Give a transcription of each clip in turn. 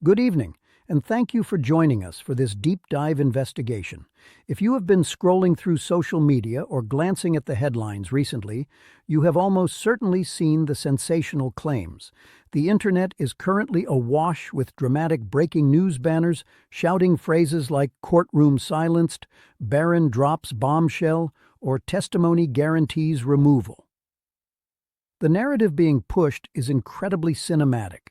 Good evening, and thank you for joining us for this deep dive investigation. If you have been scrolling through social media or glancing at the headlines recently, you have almost certainly seen the sensational claims. The internet is currently awash with dramatic breaking news banners shouting phrases like "courtroom silenced," "Barron drops bombshell," or "testimony guarantees removal." The narrative being pushed is incredibly cinematic.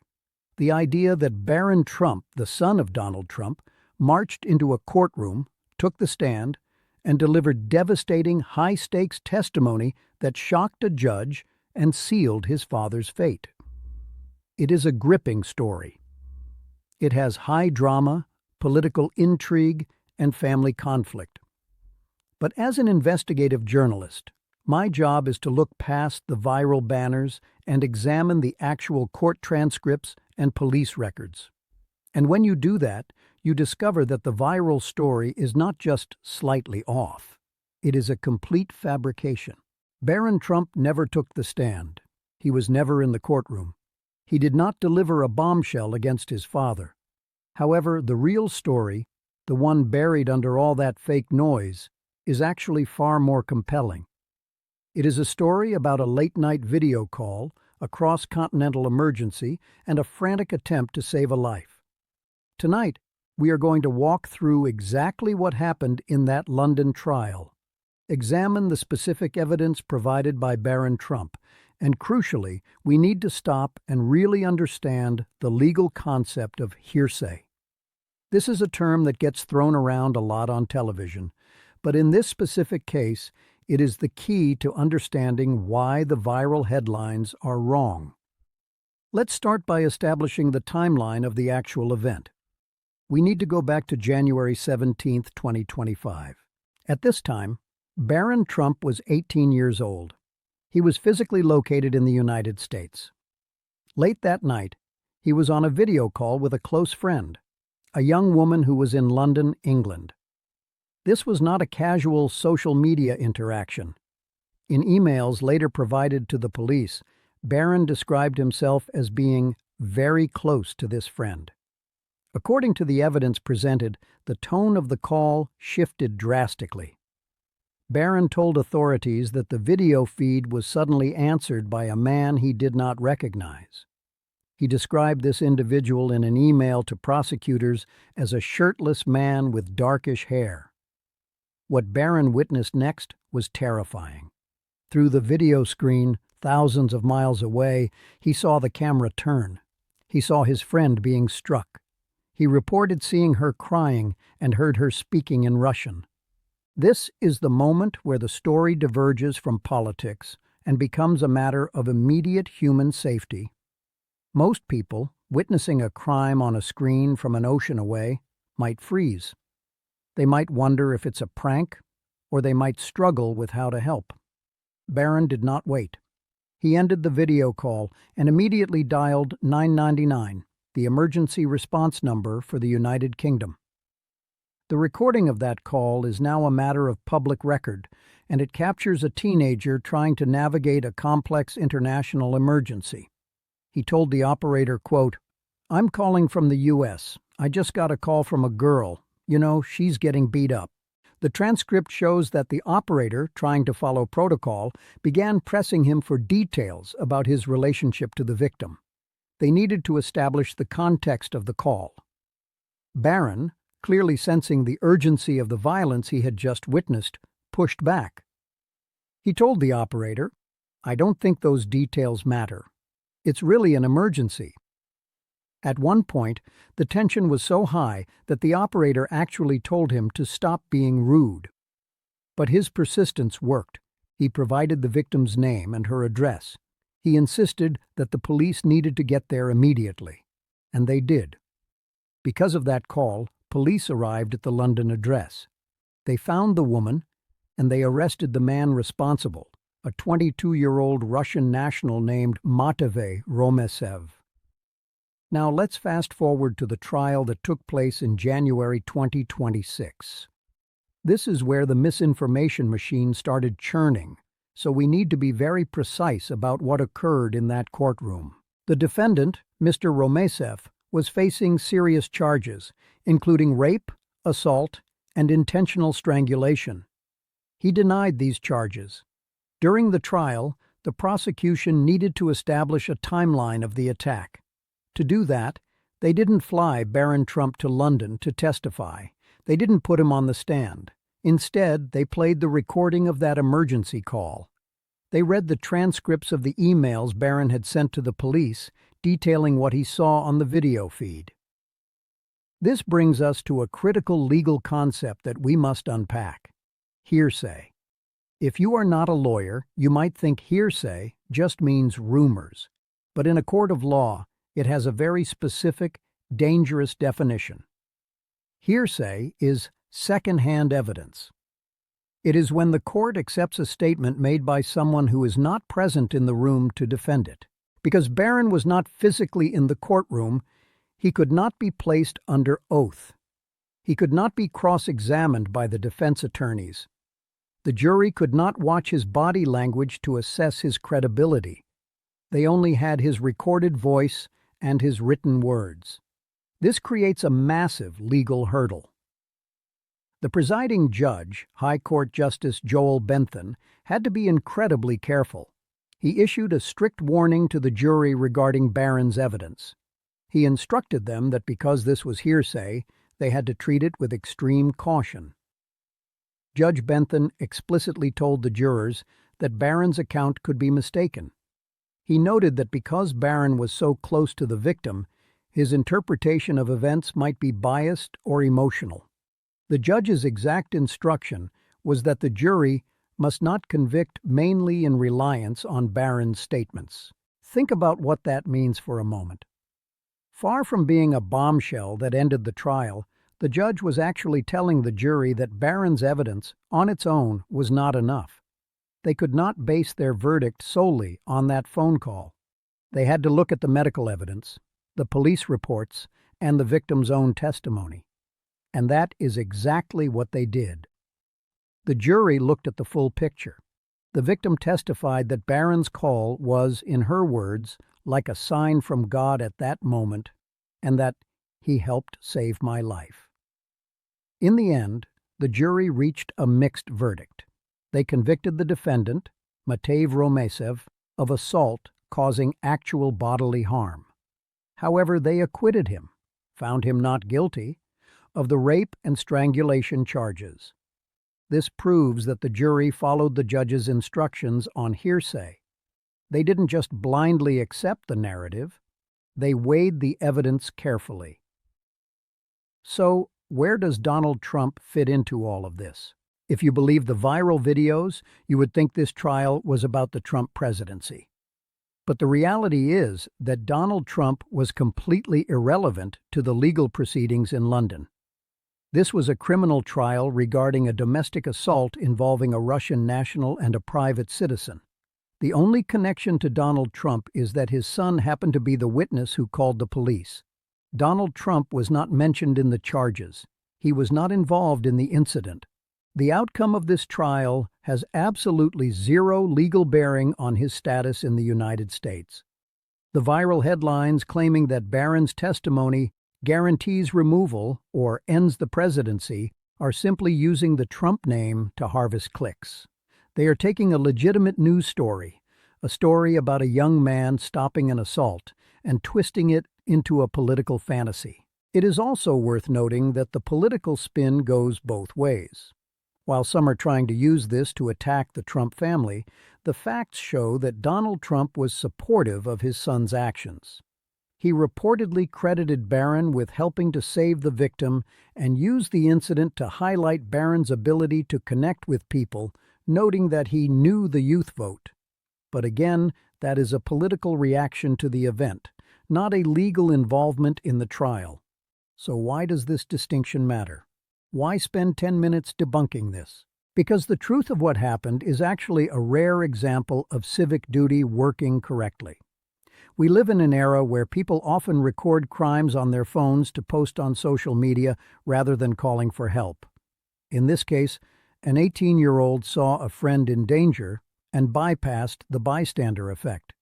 The idea that Barron Trump, the son of Donald Trump, marched into a courtroom, took the stand, and delivered devastating, high-stakes testimony that shocked a judge and sealed his father's fate. It is a gripping story. It has high drama, political intrigue, and family conflict. But as an investigative journalist, my job is to look past the viral banners and examine the actual court transcripts and police records. And when you do that, you discover that the viral story is not just slightly off. It is a complete fabrication. Barron Trump never took the stand. He was never in the courtroom. He did not deliver a bombshell against his father. However, the real story, the one buried under all that fake noise, is actually far more compelling. It is a story about a late-night video call, a cross-continental emergency, and a frantic attempt to save a life. Tonight, we are going to walk through exactly what happened in that London trial, examine the specific evidence provided by Barron Trump, and crucially, we need to stop and really understand the legal concept of hearsay. This is a term that gets thrown around a lot on television, but in this specific case, it is the key to understanding why the viral headlines are wrong. Let's start by establishing the timeline of the actual event. We need to go back to January 17, 2025. At this time, Barron Trump was 18 years old. He was physically located in the United States. Late that night, he was on a video call with a close friend, a young woman who was in London, England. This was not a casual social media interaction. In emails later provided to the police, Barron described himself as being very close to this friend. According to the evidence presented, the tone of the call shifted drastically. Barron told authorities that the video feed was suddenly answered by a man he did not recognize. He described this individual in an email to prosecutors as a shirtless man with darkish hair. What Barron witnessed next was terrifying. Through the video screen, thousands of miles away, he saw the camera turn. He saw his friend being struck. He reported seeing her crying and heard her speaking in Russian. This is the moment where the story diverges from politics and becomes a matter of immediate human safety. Most people, witnessing a crime on a screen from an ocean away, might freeze. They might wonder if it's a prank, or they might struggle with how to help. Barron did not wait. He ended the video call and immediately dialed 999, the emergency response number for the United Kingdom. The recording of that call is now a matter of public record, and it captures a teenager trying to navigate a complex international emergency. He told the operator, quote, "I'm calling from the U.S. I just got a call from a girl. You know, she's getting beat up." The transcript shows that the operator, trying to follow protocol, began pressing him for details about his relationship to the victim. They needed to establish the context of the call. Barron, clearly sensing the urgency of the violence he had just witnessed, pushed back. He told the operator, "I don't think those details matter. It's really an emergency." At one point, the tension was so high that the operator actually told him to stop being rude. But his persistence worked. He provided the victim's name and her address. He insisted that the police needed to get there immediately, and they did. Because of that call, police arrived at the London address. They found the woman, and they arrested the man responsible, a 22-year-old Russian national named Matvey Romesev. Now let's fast forward to the trial that took place in January 2026. This is where the misinformation machine started churning, so we need to be very precise about what occurred in that courtroom. The defendant, Mr. Romesev, was facing serious charges, including rape, assault, and intentional strangulation. He denied these charges. During the trial, the prosecution needed to establish a timeline of the attack. To do that, they didn't fly Barron Trump to London to testify. They didn't put him on the stand. Instead, they played the recording of that emergency call. They read the transcripts of the emails Barron had sent to the police, detailing what he saw on the video feed. This brings us to a critical legal concept that we must unpack: hearsay. If you are not a lawyer, you might think hearsay just means rumors. But in a court of law, it has a very specific, dangerous definition. Hearsay is second-hand evidence. It is when the court accepts a statement made by someone who is not present in the room to defend it. Because Barron was not physically in the courtroom, he could not be placed under oath. He could not be cross-examined by the defense attorneys. The jury could not watch his body language to assess his credibility. They only had his recorded voice and his written words. This creates a massive legal hurdle. The presiding judge, High Court Justice Joel Bentham, had to be incredibly careful. He issued a strict warning to the jury regarding Barron's evidence. He instructed them that because this was hearsay, they had to treat it with extreme caution. Judge Bentham explicitly told the jurors that Barron's account could be mistaken. He noted that because Barron was so close to the victim, his interpretation of events might be biased or emotional. The judge's exact instruction was that the jury must not convict mainly in reliance on Barron's statements. Think about what that means for a moment. Far from being a bombshell that ended the trial, the judge was actually telling the jury that Barron's evidence, on its own, was not enough. They could not base their verdict solely on that phone call. They had to look at the medical evidence, the police reports, and the victim's own testimony. And that is exactly what they did. The jury looked at the full picture. The victim testified that Barron's call was, in her words, like a sign from God at that moment, and that he helped save my life. In the end, the jury reached a mixed verdict. They convicted the defendant, Matej Romesev, of assault causing actual bodily harm. However, they acquitted him, found him not guilty, of the rape and strangulation charges. This proves that the jury followed the judge's instructions on hearsay. They didn't just blindly accept the narrative, they weighed the evidence carefully. So, where does Donald Trump fit into all of this? If you believe the viral videos, you would think this trial was about the Trump presidency. But the reality is that Donald Trump was completely irrelevant to the legal proceedings in London. This was a criminal trial regarding a domestic assault involving a Russian national and a private citizen. The only connection to Donald Trump is that his son happened to be the witness who called the police. Donald Trump was not mentioned in the charges. He was not involved in the incident. The outcome of this trial has absolutely zero legal bearing on his status in the United States. The viral headlines claiming that Barron's testimony guarantees removal or ends the presidency are simply using the Trump name to harvest clicks. They are taking a legitimate news story, a story about a young man stopping an assault, and twisting it into a political fantasy. It is also worth noting that the political spin goes both ways. While some are trying to use this to attack the Trump family, the facts show that Donald Trump was supportive of his son's actions. He reportedly credited Barron with helping to save the victim and used the incident to highlight Barron's ability to connect with people, noting that he knew the youth vote. But again, that is a political reaction to the event, not a legal involvement in the trial. So why does this distinction matter? Why spend 10 minutes debunking this? Because the truth of what happened is actually a rare example of civic duty working correctly. We live in an era where people often record crimes on their phones to post on social media rather than calling for help. In this case, an 18-year-old saw a friend in danger and bypassed the bystander effect.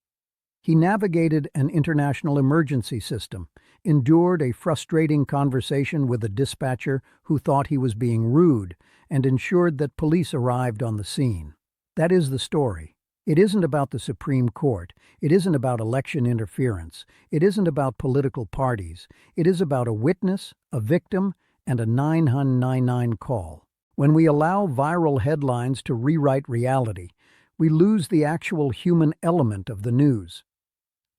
He navigated an international emergency system, endured a frustrating conversation with a dispatcher who thought he was being rude, and ensured that police arrived on the scene. That is the story. It isn't about the Supreme Court. It isn't about election interference. It isn't about political parties. It is about a witness, a victim, and a 999 call. When we allow viral headlines to rewrite reality, we lose the actual human element of the news.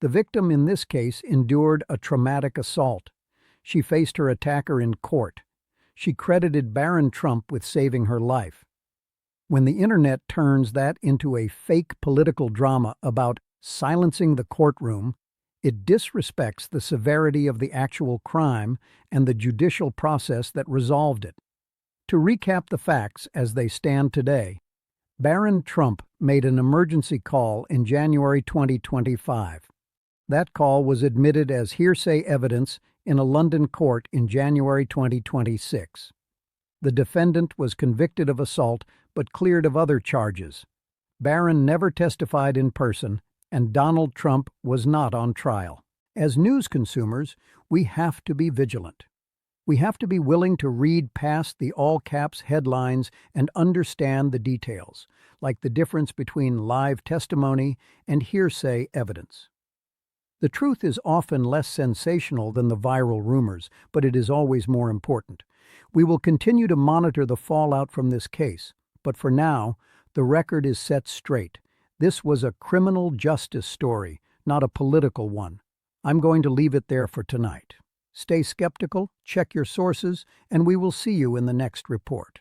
The victim in this case endured a traumatic assault. She faced her attacker in court. She credited Barron Trump with saving her life. When the internet turns that into a fake political drama about silencing the courtroom, it disrespects the severity of the actual crime and the judicial process that resolved it. To recap the facts as they stand today, Barron Trump made an emergency call in January 2025. That call was admitted as hearsay evidence in a London court in January 2026. The defendant was convicted of assault but cleared of other charges. Barron never testified in person, and Donald Trump was not on trial. As news consumers, we have to be vigilant. We have to be willing to read past the all-caps headlines and understand the details, like the difference between live testimony and hearsay evidence. The truth is often less sensational than the viral rumors, but it is always more important. We will continue to monitor the fallout from this case, but for now, the record is set straight. This was a criminal justice story, not a political one. I'm going to leave it there for tonight. Stay skeptical, check your sources, and we will see you in the next report.